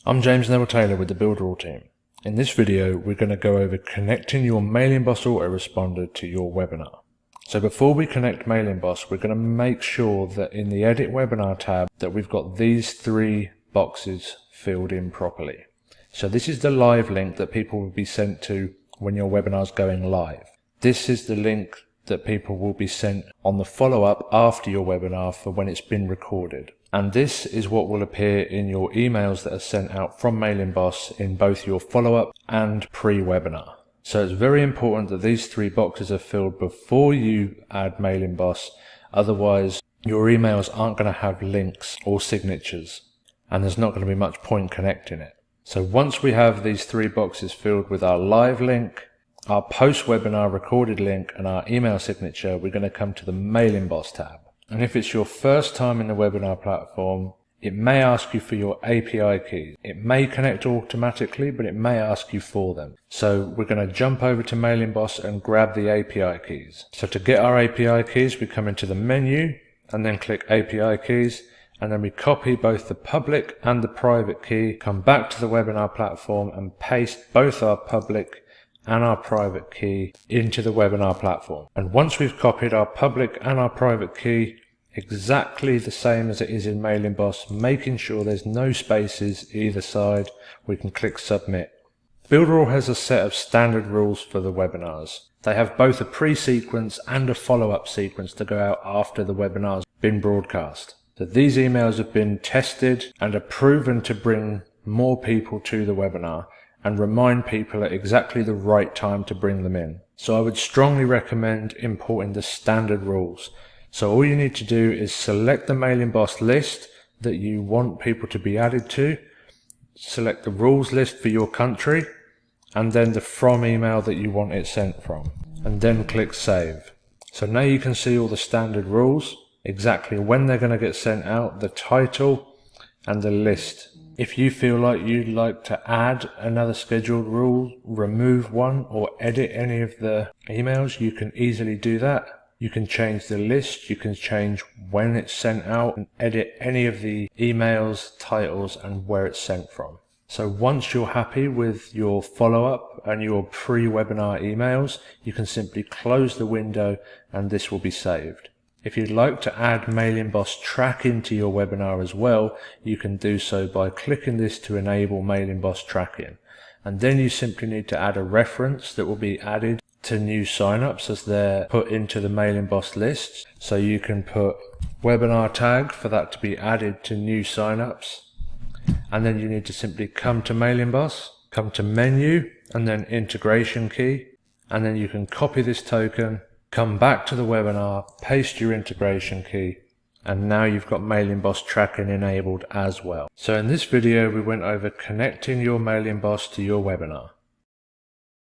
I'm James Neville Taylor with the Builderall team. In this video, we're going to go over connecting your MailingBoss autoresponder to your webinar. So before we connect MailingBoss, we're going to make sure that in the Edit Webinar tab that we've got these three boxes filled in properly. So this is the live link that people will be sent to when your webinar is going live. This is the link that people will be sent on the follow-up after your webinar for when it's been recorded. And this is what will appear in your emails that are sent out from MailingBoss in both your follow-up and pre-webinar. So it's very important that these three boxes are filled before you add MailingBoss, otherwise your emails aren't going to have links or signatures, and there's not going to be much point connecting it. So once we have these three boxes filled with our live link, our post-webinar recorded link, and our email signature, we're going to come to the MailingBoss tab. And if it's your first time in the webinar platform, it may ask you for your API keys. It may connect automatically, but it may ask you for them. So we're going to jump over to MailingBoss and grab the API keys. So to get our API keys, we come into the menu and then click API keys, and then we copy both the public and the private key, come back to the webinar platform and paste both our public and our private key into the webinar platform. And once we've copied our public and our private key exactly the same as it is in MailingBoss, making sure there's no spaces either side, we can click submit. Builderall has a set of standard rules for the webinars. They have both a pre-sequence and a follow-up sequence to go out after the webinar's been broadcast. So these emails have been tested and are proven to bring more people to the webinar and remind people at exactly the right time to bring them in. So I would strongly recommend importing the standard rules. So all you need to do is select the MailingBoss list that you want people to be added to, select the rules list for your country, and then the from email that you want it sent from, and then click save. So now you can see all the standard rules, exactly when they're going to get sent out, the title, and the list. If you feel like you'd like to add another scheduled rule, remove one, or edit any of the emails, you can easily do that. You can change the list, you can change when it's sent out, and edit any of the emails, titles, and where it's sent from. So once you're happy with your follow-up and your pre-webinar emails, you can simply close the window and this will be saved. If you'd like to add MailingBoss tracking to your webinar as well, you can do so by clicking this to enable MailingBoss tracking. And then you simply need to add a reference that will be added to new signups as they're put into the MailingBoss lists. So you can put webinar tag for that to be added to new signups. And then you need to simply come to MailingBoss, come to menu, and then integration key. And then you can copy this token, come back to the webinar, paste your integration key, and now you've got MailingBoss tracking enabled as well. So in this video, we went over connecting your MailingBoss to your webinar.